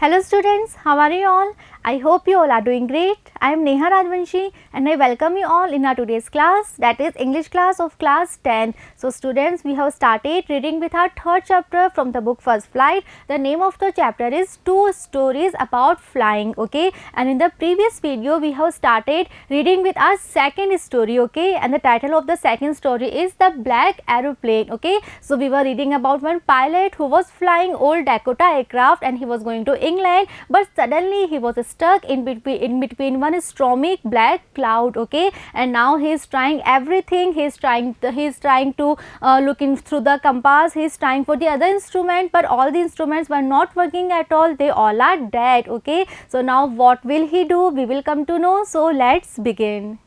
Hello students, how are you all? I hope you all are doing great. I am Neha Rajvanshi and I welcome you all in our today's class, that is English class of class 10. So students, we have started reading with our third chapter from the book First Flight. The name of the chapter is Two Stories About Flying, okay? And in the previous video, we have started reading with our second story, okay? And the title of the second story is The Black Aeroplane, okay? So we were reading about one pilot who was flying old Dakota aircraft and he was going to England, but suddenly he was stuck in between one stormy black cloud, okay? And now he is trying everything. He is trying to look in through the compass. He is trying for the other instrument, but all the instruments were not working at all. They all are dead, okay? So now what will he do? We will come to know. So let's begin.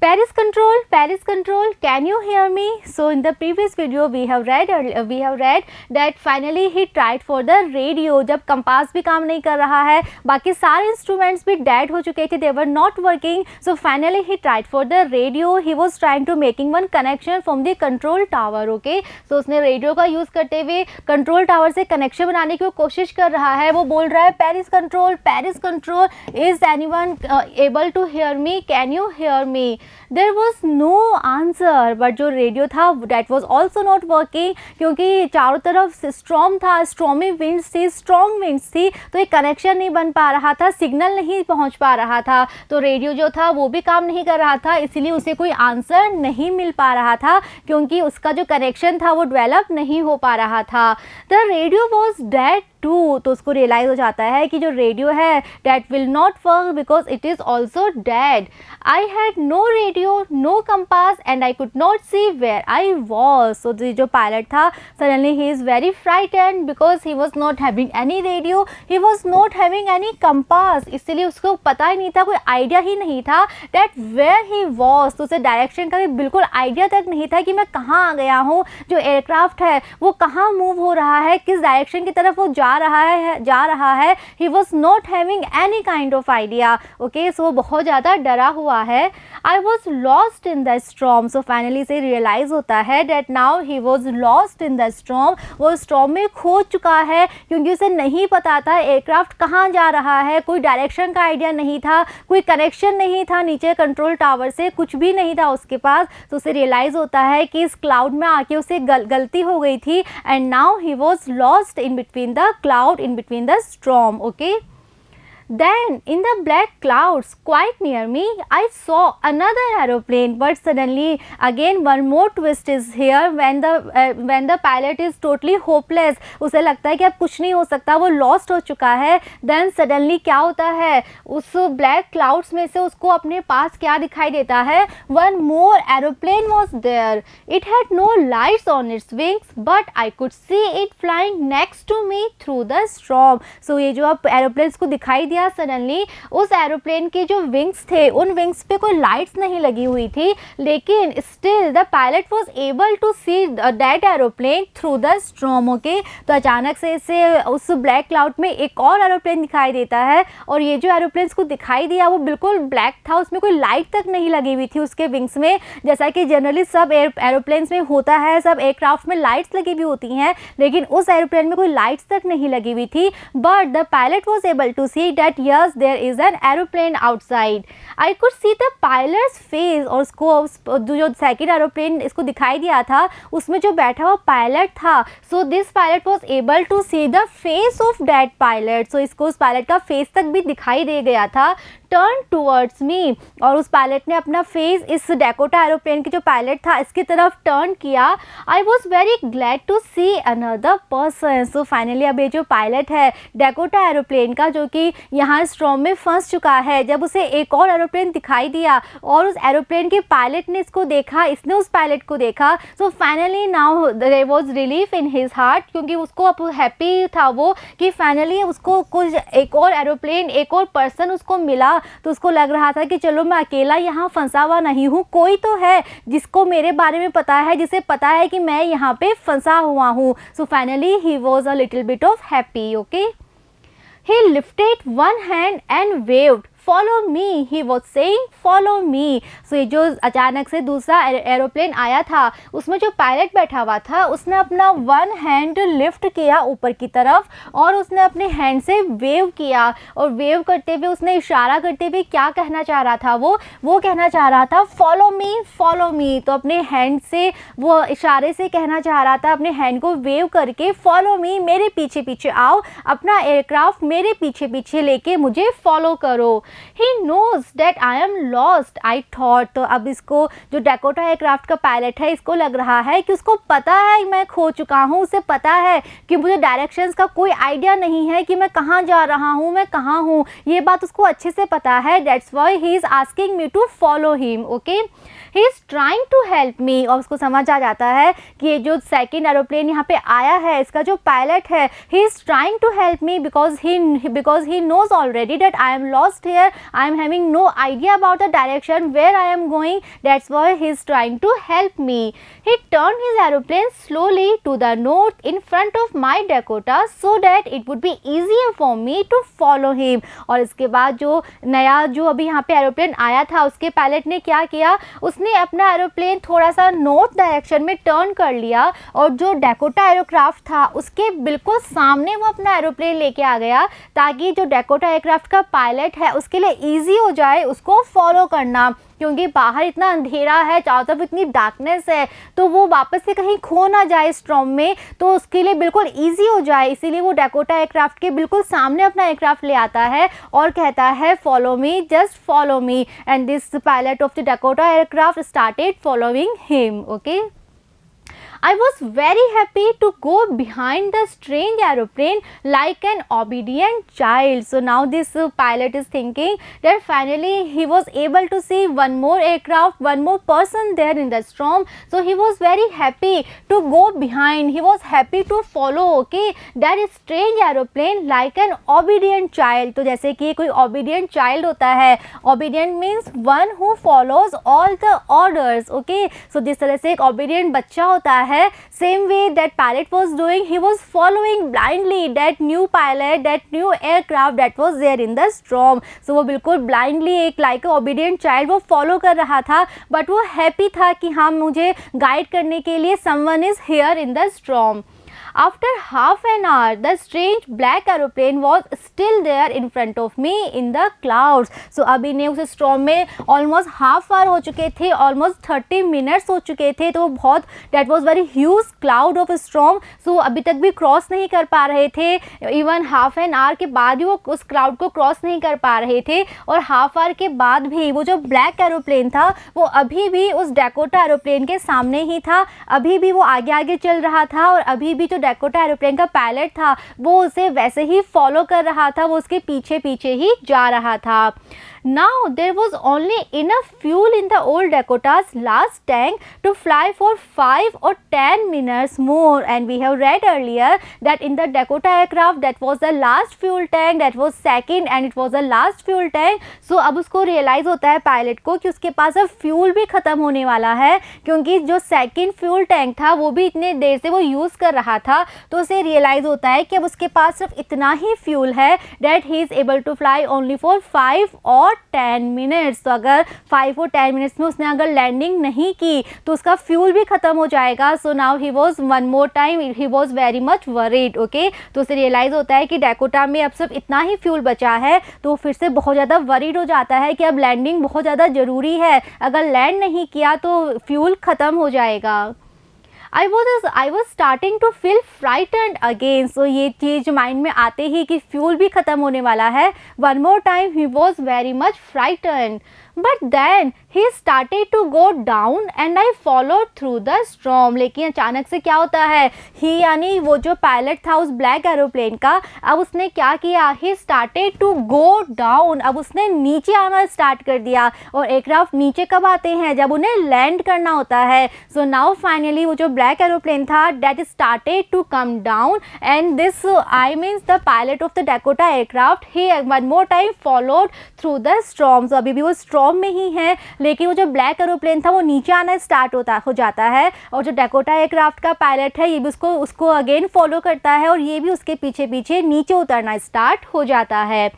Paris control, can you hear me? So in the previous video we have read that finally he tried for the radio. जब compass भी काम नहीं कर रहा है, बाकी सारे instruments भी डेड हो चुके थे, they were not working. So finally he tried for the radio. He was trying to making one connection from the control tower, okay? So उसने रेडियो का यूज़ करते हुए कंट्रोल टावर से कनेक्शन बनाने की कोशिश कर रहा है. वो बोल रहा है Paris control, is anyone able to hear me? Can you hear me? There was no answer, but जो रेडियो था that was also not working, क्योंकि चारों तरफ स्ट्रॉम था, स्ट्रॉमी विंड्स थी, तो एक कनेक्शन नहीं बन पा रहा था, सिग्नल नहीं पहुंच पा रहा था, तो रेडियो जो था वो भी काम नहीं कर रहा था, इसीलिए उसे कोई आंसर नहीं मिल पा रहा था, क्योंकि उसका जो कनेक्शन था वो डेवलप नहीं हो पा रहा था. The radio was dead too, तो उसको रियलाइज हो जाता है कि जो रेडियो है that will not work because it is also dead. I had no radio, no compass and I could not see where I was. So जो pilot था suddenly he is very frightened because he was not having any radio, he was not having any compass, इसलिए उसको पता ही नहीं था, कोई idea ही नहीं था डेट वेयर ही वॉज. तो उसे डायरेक्शन का भी बिल्कुल आइडिया तक नहीं था कि मैं कहाँ आ गया हूँ, जो एयरक्राफ्ट है वो कहाँ मूव हो रहा है, किस डायरेक्शन की तरफ वो जा रहा है. He was not having any kind of idea, okay? So बहुत ज़्यादा डरा हुआ है. I was lost in the storm. So finally से रियलाइज होता है that now he was lost in the storm. वो स्टॉर्म में खो चुका है, क्योंकि उसे नहीं पता था एयरक्राफ्ट कहाँ जा रहा है, कोई डायरेक्शन का आइडिया नहीं था, कोई कनेक्शन नहीं था नीचे कंट्रोल टावर से, कुछ भी नहीं था उसके पास. तो उसे रियलाइज होता है कि इस क्लाउड में आके उसे गलती हो गई थी and now he was lost in between the cloud, in between the storm, okay? Then in the black clouds quite near me I saw another aeroplane, but suddenly again one more twist is here when the pilot is totally hopeless. उसे लगता है कि अब कुछ नहीं हो सकता, वो lost हो चुका है. Then suddenly क्या होता है, उस black clouds में से उसको अपने पास क्या दिखाई देता है, one more aeroplane was there. It had no lights on its wings but I could see it flying next to me through the storm. So ये जो अब aeroplanes को दिखाई दिया सडनली, उस एरोप्लेन के जो विंग्स थे उन विंग्स पे कोई लाइट्स नहीं लगी हुई थी, लेकिन still the pilot was able to see that aeroplane through the storm, okay? तो अचानक से इसे उस ब्लैक क्लाउड में एक और एरोप्लेन दिखाई देता है, और ये जो एरोप्लेन को दिखाई दिया वो बिल्कुल ब्लैक था, उसमें कोई लाइट तक नहीं लगी हुई थी उसके विंग्स में, जैसा कि जनरली सब एरोप्लेन्स में होता है, सब एयरक्राफ्ट में लाइट्स लगी हुई होती हैं, लेकिन उस एरोप्लेन में कोई लाइट्स तक नहीं लगी हुई थी. But the pilot was able to see that yes there is an aeroplane outside. I could see the pilot's face. और उसको जो सेकंड एरोप्लेन इसको दिखाई दिया था उसमें जो बैठा हुआ पायलट था, so this pilot was able to see the face of that pilot. so इसको उस पायलट का फेस तक भी दिखाई दे गया था. टर्न टूवर्ड्स मी, और उस पायलट ने अपना फेस इस डैकोटा एरोप्लेन के जो पायलट था इसकी तरफ टर्न किया. I was very glad to see another person. So finally अब ये जो पायलट है डैकोटा एरोप्लेन का, जो कि यहाँ स्टॉर्म में फंस चुका है, जब उसे एक और एरोप्लेन दिखाई दिया और उस एरोप्लेन के पायलट ने इसको देखा, इसने उस पायलट को देखा, so finally now there was relief in his heart, क्योंकि उसको अब हैप्पी था वो कि फाइनली उसको कुछ एक और एरोप्लेन, एक और पर्सन उसको मिला. तो उसको लग रहा था कि चलो मैं अकेला यहाँ फंसा हुआ नहीं हूँ, कोई तो है जिसको मेरे बारे में पता है, जिसे पता है कि मैं यहाँ पे फंसा हुआ हूँ. So finally he was a little bit of happy, okay? He lifted one hand and waved follow me, he was saying follow me. So ये जो अचानक से दूसरा एरोप्लेन आया था उसमें जो पायलट बैठा हुआ था उसने अपना वन हैंड लिफ्ट किया ऊपर की तरफ और उसने अपने हैंड से वेव किया, और वेव करते हुए उसने इशारा करते हुए क्या कहना चाह रहा था, वो कहना चाह रहा था फॉलो मी, फॉलो मी। तो अपने हैंड से वो इशारे से कहना चाह रहा था, अपने हैंड को वेव करके फॉलो मी, मेरे पीछे पीछे आओ, अपना एयरक्राफ्ट मेरे पीछे पीछे लेके मुझे फॉलो करो। He knows that I am lost I thought. तो अब इसको जो डैकोटा एयरक्राफ्ट का पायलट है इसको लग रहा है कि उसको पता है मैं खो चुका हूँ, उसे पता है कि मुझे डायरेक्शंस का कोई आइडिया नहीं है कि मैं कहाँ जा रहा हूँ, मैं कहाँ हूँ, ये बात उसको अच्छे से पता है। That's why he is asking me to follow him. Okay, he is trying to help me. और उसको समझ आ जाता है कि ये जो सेकेंड एरोप्लेन यहाँ पे आया है इसका जो पायलट है he is trying to help me because he knows already that I am lost here, I am having no idea about the direction where I am going, that's why he is trying to help me. He turn his aeroplane slowly to the north in front of my Dakota so that it would be easier for me to follow him. और इसके बाद जो नया जो अभी यहाँ पे aeroplane आया था उसके पायलट ने क्या किया, उसने अपना एरोप्लेन थोड़ा सा नॉर्थ डायरेक्शन में टर्न कर लिया और जो डैकोटा एयरक्राफ्ट था उसके बिल्कुल सामने वो अपना एरोप्लेन लेके आ गया ताकि जो डैकोटा एयरक्राफ्ट का पायलट है उसके लिए ईजी हो जाए उसको फॉलो करना, क्योंकि बाहर इतना अंधेरा है, चारों तरफ इतनी डार्कनेस है, तो वो वापस से कहीं खो ना जाए स्टॉर्म में, तो उसके लिए बिल्कुल इजी हो जाए, इसीलिए वो डैकोटा एयरक्राफ्ट के बिल्कुल सामने अपना एयरक्राफ्ट ले आता है और कहता है follow me, just follow me. And this pilot of the Dakota aircraft started following him. Okay, I was very happy to go behind the strange aeroplane like an obedient child. So now this pilot is thinking that finally he was able to see one more aircraft, one more person there in the storm. So he was very happy to go behind. He was happy to follow, okay, that strange aeroplane like an obedient child. तो जैसे कि कोई obedient child होता है, obedient means one who follows all the orders, okay. So जिस तरह से एक obedient बच्चा होता है, same way that pilot was doing, he was following blindly that new pilot, that new aircraft that was there in the storm. So वो बिल्कुल blindly एक like a obedient child वो follow कर रहा था, but वो happy था कि हाँ मुझे guide करने के लिए someone is here in the storm. After half an hour, the strange black aeroplane was still there in front of me in the clouds. So अभी ने उस स्टॉर्म में almost half hour हो चुके थे, almost 30 minutes हो चुके थे, तो बहुत that was very huge cloud of storm. So अभी तक भी क्रॉस नहीं कर पा रहे थे, इवन हाफ एन आवर के बाद भी वो उस क्लाउड को क्रॉस नहीं कर पा रहे थे, और हाफ आवर के बाद भी वो जो ब्लैक एरोप्लेन था वो अभी भी उस डैकोटा एरोप्लेन के सामने ही था, अभी भी वो आगे आगे चल रहा था, और अभी भी जो डैकोटा एरोप्लेन का पायलट था वो उसे वैसे ही फॉलो कर रहा था, वो उसके पीछे पीछे ही जा रहा था. Now there was only enough fuel in the old Dakota's last tank to fly for 5 or 10 minutes more, and we have read earlier that in the Dakota aircraft that was the last fuel tank, that was second and it was the last fuel tank. So अब उसको realize होता है pilot को कि उसके पास अब fuel भी ख़त्म होने वाला है, क्योंकि जो सेकेंड फ्यूल टैंक था वो भी इतने देर से वो यूज़ कर रहा था, तो उसे रियलाइज़ होता है कि अब उसके पास सिर्फ इतना ही फ्यूल है, that he is able to fly only for 5 or 10 minutes. तो अगर 5 और 10 मिनट्स में उसने अगर लैंडिंग नहीं की तो उसका फ्यूल भी ख़त्म हो जाएगा. So now he was one more time he was very much worried. Okay, तो उसे रियलाइज़ होता है कि डैकोटा में अब सिर्फ इतना ही फ्यूल बचा है, तो फिर से बहुत ज़्यादा वरीड हो जाता है कि अब लैंडिंग बहुत ज़्यादा ज़रूरी है, अगर लैंड नहीं किया तो फ्यूल ख़त्म हो जाएगा. I was starting to feel frightened again. So ये चीज़ माइंड में आते ही कि फ्यूल भी ख़त्म होने वाला है. One more time he was very much frightened. But then he started to go down and I followed through the storm. लेकिन अचानक से क्या होता है, ही यानी वो जो पायलट था उस ब्लैक एरोप्लेन का, अब उसने क्या किया, he started to go down. अब उसने नीचे आना स्टार्ट कर दिया. और एयरक्राफ्ट नीचे कब आते हैं, जब उन्हें लैंड करना होता है. सो नाउ फाइनली वो जो ब्लैक एरोप्लेन था that started to come down, and this I means the pilot of the Dakota aircraft, he one more time followed through the storm. So अभी भी वो storm में ही है, लेकिन वो जो ब्लैक एरोप्लेन था वो नीचे आना स्टार्ट हो जाता है, और जो डैकोटा एयरक्राफ्ट का पायलट है ये भी उसको अगेन फॉलो करता है, और ये भी उसके पीछे पीछे नीचे उतरना स्टार्ट हो जाता है.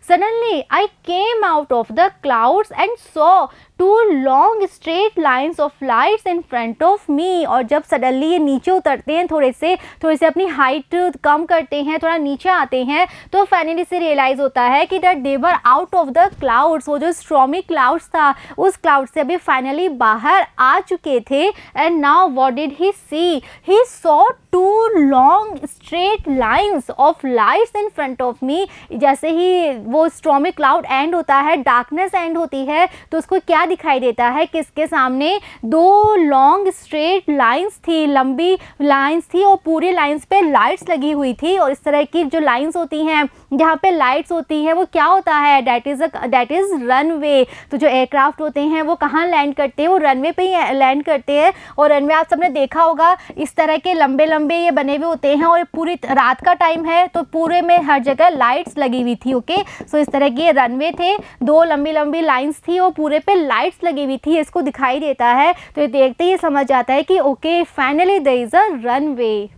Suddenly I came out of the clouds and saw two long straight lines of lights in front of me. और जब सडनली ये नीचे उतरते हैं, थोड़े से अपनी हाइट कम करते हैं, थोड़ा नीचे आते हैं, तो फाइनली से रियलाइज़ होता है कि that they were out of the clouds. वो जो स्ट्रॉमी क्लाउड्स था, उस क्लाउड से अभी फाइनली बाहर आ चुके थे। And now what did he see? He saw two long straight lines of lights in front of me. जैसे ही वो स्ट्रॉमी क्लाउड एंड होता है, डार्कनेस एंड होती है, तो उसको क्या दिखाई देता है? किसके सामने? दो लॉन्ग स्ट्रेट लाइंस थी, लंबी लाइंस थी, और पूरी लाइंस पे लाइट्स लगी हुई थी। और इस तरह की जो लाइंस होती हैं, जहाँ पे लाइट्स होती हैं, वो क्या होता है? That is runway. तो जो एयरक्राफ्ट होते हैं वो कहाँ लैंड करते हैं? वो रनवे पे ही लैंड करते हैं। और रनवे आप सबने देखा होगा, इस तरह के लंबे लंबे ये बने हुए होते हैं, और पूरी रात का टाइम है तो पूरे में हर जगह लाइट्स लगी हुई थी। ओके, सो इस तरह के रनवे थे, दो लंबी लंबी लाइंस थी और पूरे पे लाइट्स लगी हुई थी, इसको दिखाई देता है। तो ये देखते ही समझ जाता है कि okay finally there is a runway.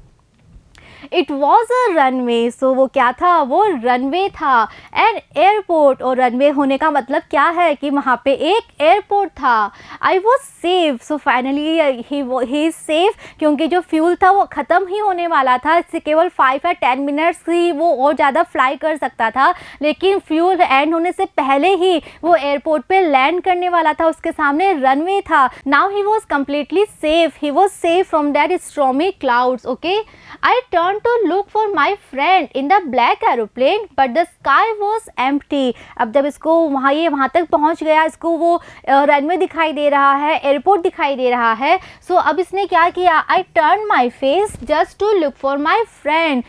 It was a runway. So वो क्या था? वो रनवे था। एन एयरपोर्ट, और रनवे होने का मतलब क्या है? कि वहाँ पे एक एयरपोर्ट था। I was safe. So finally he is safe, क्योंकि जो फ्यूल था वो ख़त्म ही होने वाला था। इससे केवल 5 या 10 मिनट्स ही वो और ज़्यादा फ्लाई कर सकता था, लेकिन फ्यूल एंड होने से पहले ही वो एयरपोर्ट पे लैंड करने वाला था। उसके सामने रनवे था। Now he was completely safe. He was safe from that stormy clouds. Okay, I turn to look for my friend in the black aeroplane, but the sky was empty. अब जब इसको वहाँ तक पहुँच गया, इसको वो रनवे दिखाई दे रहा है, एयरपोर्ट दिखाई दे रहा है। सो अब इसने क्या किया? I turned my face just to look for my friend.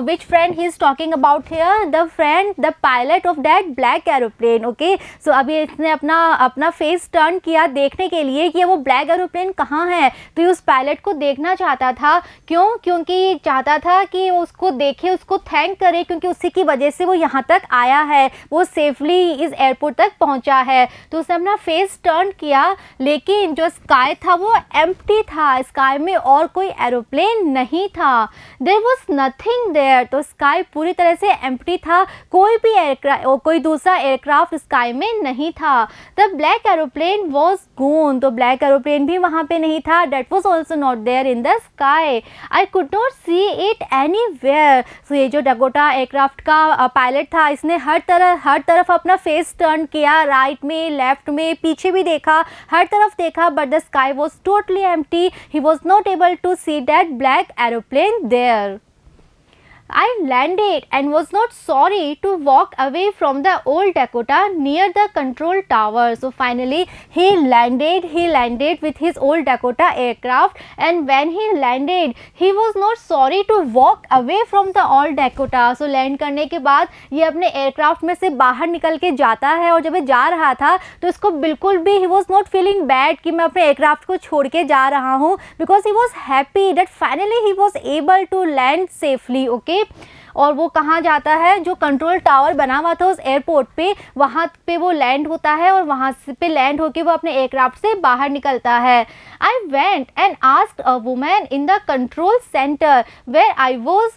Which friend he is talking about here? The friend, the pilot of that black aeroplane. Okay, so अभी इसने अपना फेस टर्न किया देखने के लिए कि वो ब्लैक एरोप्लेन कहाँ है। तो ये उस पायलट को देखना चाहता था। क्यों? क्योंकि चाहता था कि उसको देखे, उसको थैंक करे, क्योंकि उसी की वजह से वो यहाँ तक आया है, वो सेफली इस एयरपोर्ट तक पहुँचा है। तो उसने अपना फेस टर्न किया, लेकिन जो स्काई था वो एम्प्टी था। स्काई में और कोई एरोप्लेन नहीं था। There was nothing there. तो स्काई पूरी तरह से एम्प्टी था, कोई भी कोई दूसरा एयरक्राफ्ट स्काई में नहीं था। The black aeroplane was gone. तो ब्लैक एरोप्लेन भी वहाँ पे नहीं था। That was also not there in the sky. I could not see it anywhere. So ये जो डकोटा एयरक्राफ्ट का पायलट था, इसने हर तरफ अपना फेस टर्न किया, राइट में, लेफ्ट में, पीछे भी देखा, हर तरफ देखा, but the sky was totally empty. He was not able to see that black aeroplane there. I landed and was not sorry to walk away from the old Dakota near the control tower. So finally he landed with his old Dakota aircraft, and when he landed he was not sorry to walk away from the old Dakota. So land करने के बाद ये अपने aircraft में से बाहर निकल के जाता है, और जब ये जा रहा था तो इसको बिल्कुल भी he was not feeling bad कि मैं अपने aircraft को छोड़ के जा रहा हूँ, because he was happy that finally he was able to land safely. Okay, और वो कहाँ जाता है? जो कंट्रोल टावर बना हुआ था उस एयरपोर्ट पे, वहाँ पे वो लैंड होता है, और वहाँ पे लैंड होके वो अपने एयरक्राफ्ट से बाहर निकलता है. I went and asked a woman in the control centre where I was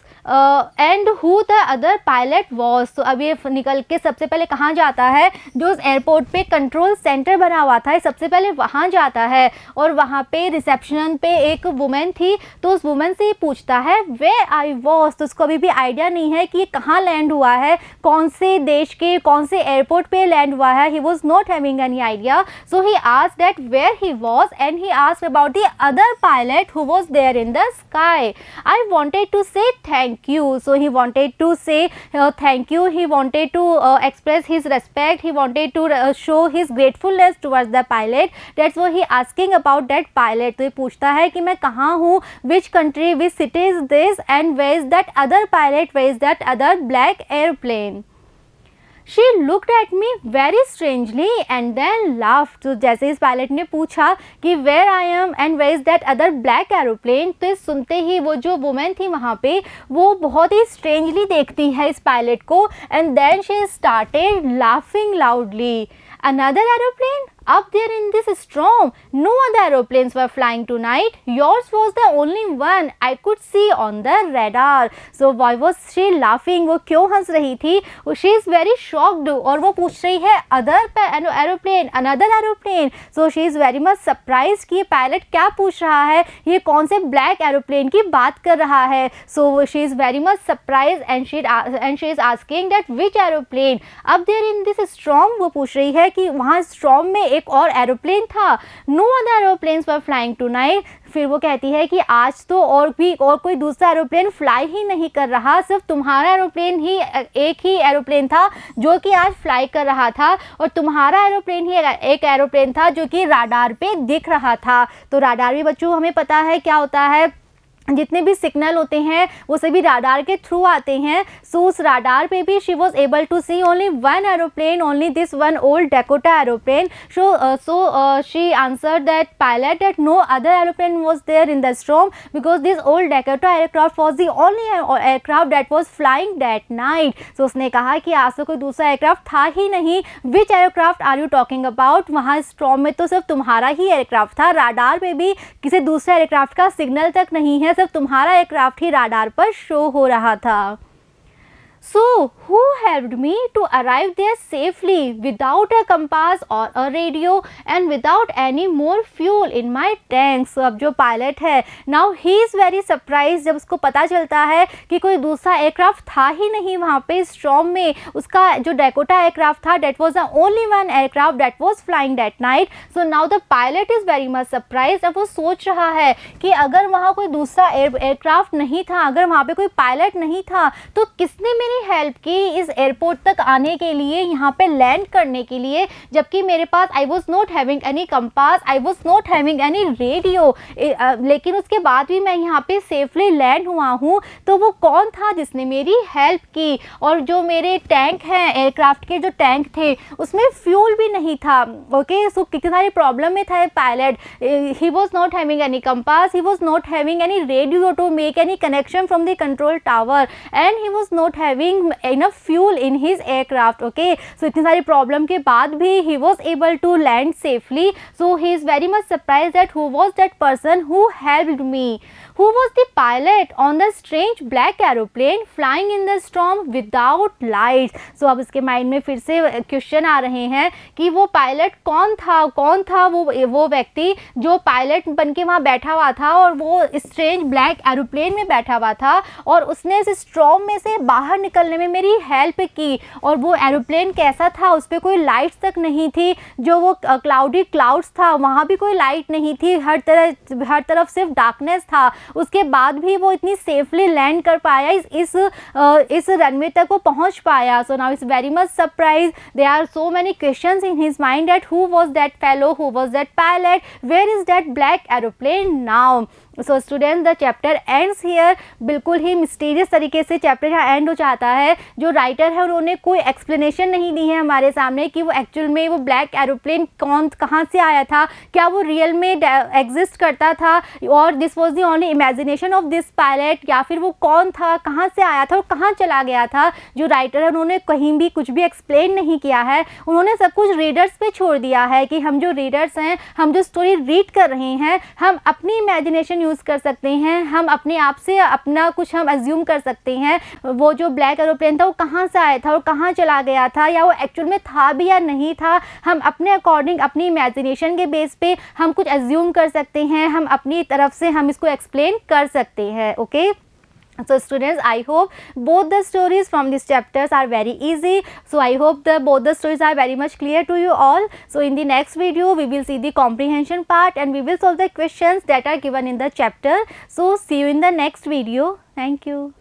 and who the other pilot was. तो अब ये निकल के सबसे पहले कहाँ जाता है? जो उस एयरपोर्ट पे कंट्रोल सेंटर बना हुआ था, सबसे पहले वहाँ जाता है, और वहाँ पे रिसेप्शन पे एक वुमेन थी, तो उस वुमेन से पूछता है वेयर आई वॉज. तो उसको अभी भी आइडिया नहीं है कि ये कहाँ लैंड हुआ है, कौन से देश के कौन से एयरपोर्ट पे लैंड हुआ है. He was not having any idea. So he asked that where he was, and he asked about the other pilot who was there in the sky. I wanted to say thank you. So he wanted to say thank you. He wanted to express his respect. He wanted to show his gratefulness towards the pilot. That's why he asking about that pilot. तो ये पूछता है कि मैं कहाँ हूँ, which country, which city is this, and where is that other pilot, where is that other black airplane. She looked at me very strangely and then laughed. तो जैसे इस पायलट ने पूछा कि where I am and where is that other black aeroplane, तो सुनते ही वो जो वुमेन थी वहाँ पे, वो बहुत ही strangely देखती है इस पायलट को, and then she started laughing loudly. Another aeroplane? Up there in this storm, no other aeroplanes were flying tonight. Yours was the only one I could see on the radar. So why was she laughing? वो क्यों हंस रही थी? She is very shocked और वो पूछ रही है other aeroplane, another aeroplane. So she is very much surprised कि ये पायलट क्या पूछ रहा है, ये कौन से ब्लैक एरोप्लेन की बात कर रहा है. So she is very much surprised and she is asking that which aeroplane. Up there in this storm, वो पूछ रही है कि वहाँ स्ट्रॉम में एक और एरोप्लेन था. No other aeroplanes were flying tonight. फिर वो कहती है कि आज तो और कोई दूसरा एरोप्लेन फ्लाई ही नहीं कर रहा, सिर्फ तुम्हारा एरोप्लेन ही एक ही एरोप्लेन था जो कि आज फ्लाई कर रहा था, और तुम्हारा एरोप्लेन ही एक एरोप्लेन था जो कि राडार पे दिख रहा था. तो राडार भी बच्चों हमें पता है क्या होता है, जितने भी सिग्नल होते हैं वो सभी राडार के थ्रू आते हैं. सो उस राडार पे भी she was able to see only one aeroplane, only this one old Dakota aeroplane. So she answered that pilot that no other aeroplane was there in the storm because this old Dakota aircraft was the only aircraft that was flying that night. So उसने कहा कि आज तो कोई दूसरा aircraft था ही नहीं. Which aircraft are you talking about? वहाँ स्टॉर्म में तो सिर्फ तुम्हारा ही एयरक्राफ्ट था, राडार पे भी किसी दूसरे एयरक्राफ्ट का सिग्नल तक नहीं है, सिर्फ तुम्हारा एयरक्राफ्ट ही राडार पर शो हो रहा था. So, who helped me to arrive there safely without a compass or a radio and without any more fuel in my tanks? So, अब जो पायलट है, now he is very surprised जब उसको पता चलता है कि कोई दूसरा एयरक्राफ्ट था ही नहीं वहाँ पे स्टॉर्म में. उसका जो डेकोटा एयरक्राफ्ट था, that was the only one aircraft that was flying that night. So now the pilot is very much surprised. अब वो सोच रहा है कि अगर वहाँ कोई दूसरा एयरक्राफ्ट नहीं था, अगर वहाँ पे कोई पायलट नहीं था, तो किसने मेरी हेल्प की इस एयरपोर्ट तक आने के लिए, यहाँ पे लैंड करने के लिए, जबकि मेरे पास I was not having any compass, I was not having any radio. लेकिन उसके बाद भी मैं यहाँ पे सेफली लैंड हुआ हूँ. तो वो कौन था जिसने मेरी हेल्प की? और जो मेरे टैंक हैं, एयरक्राफ्ट के जो टैंक थे, उसमें फ्यूल भी नहीं था. ओके, सो कितनी सारी प्रॉब्लम में था pilot. He was not having any compass, he was not having any radio to make any connection from the control tower, and he was not having enough fuel in his aircraft. Okay, so इतनी सारी problem के बाद भी he was able to land safely. So he is very much surprised that who was that person who helped me. Who was the pilot on the strange black aeroplane flying in the storm without lights? So अब इसके mind में फिर से question आ रहे हैं कि वो pilot कौन था वो व्यक्ति जो पायलट बन के वहाँ बैठा हुआ था और वो स्ट्रेंज ब्लैक एरोप्लेन में बैठा हुआ था, और उसने इस स्टॉर्म में से बाहर निकलने में मेरी हेल्प की. और वो एरोप्लेन कैसा था? उस पर कोई लाइट्स तक नहीं थी. जो वो क्लाउडी क्लाउड्स था, वहाँ भी कोई लाइट नहीं थी. हर तरफ सिर्फ डार्कनेस था. उसके बाद भी वो इतनी सेफली लैंड कर पाया, इस रनवे तक वो पहुंच पाया. So now is very much surprise. There are so many questions in his mind that who was that fellow, who was that pilot, where is that black aeroplane now. So students, the chapter ends here. बिल्कुल ही mysterious तरीके से chapter यहाँ and हो जाता है. जो writer है उन्होंने कोई एक्सप्लेनेशन नहीं दी है हमारे सामने कि वो एक्चुअल में वो ब्लैक एरोप्लेन कहाँ से आया था, क्या वो रियल में एग्जिस्ट करता था, और this was the only imagination of this pilot, या फिर वो कौन था, कहाँ से आया था और कहाँ चला गया था. जो राइटर है उन्होंने कहीं भी कुछ भी एक्सप्लेन नहीं किया है. उन्होंने सब कुछ रीडर्स पे छोड़ दिया है कि हम जो रीडर्स हैं, हम जो स्टोरी रीड कर रहे हैं, हम अपनी इमेजिनेशन यूज़ कर सकते हैं. हम अपने आप से अपना कुछ हम अज्यूम कर सकते हैं. वो जो ब्लैक एरोप्लेन था वो कहाँ से आया था और कहाँ चला गया था, या वो एक्चुअल में था भी या नहीं था, हम अपने अकॉर्डिंग अपनी इमेजिनेशन के बेस पे हम कुछ अज्यूम कर सकते हैं. हम अपनी तरफ से हम इसको एक्सप्लेन कर सकते हैं. Okay, so students, I hope both the stories from these chapters are very easy. So I hope both the stories are very much clear to you all. So in the next video we will see the comprehension part and we will solve the questions that are given in the chapter. So see you in the next video. Thank you.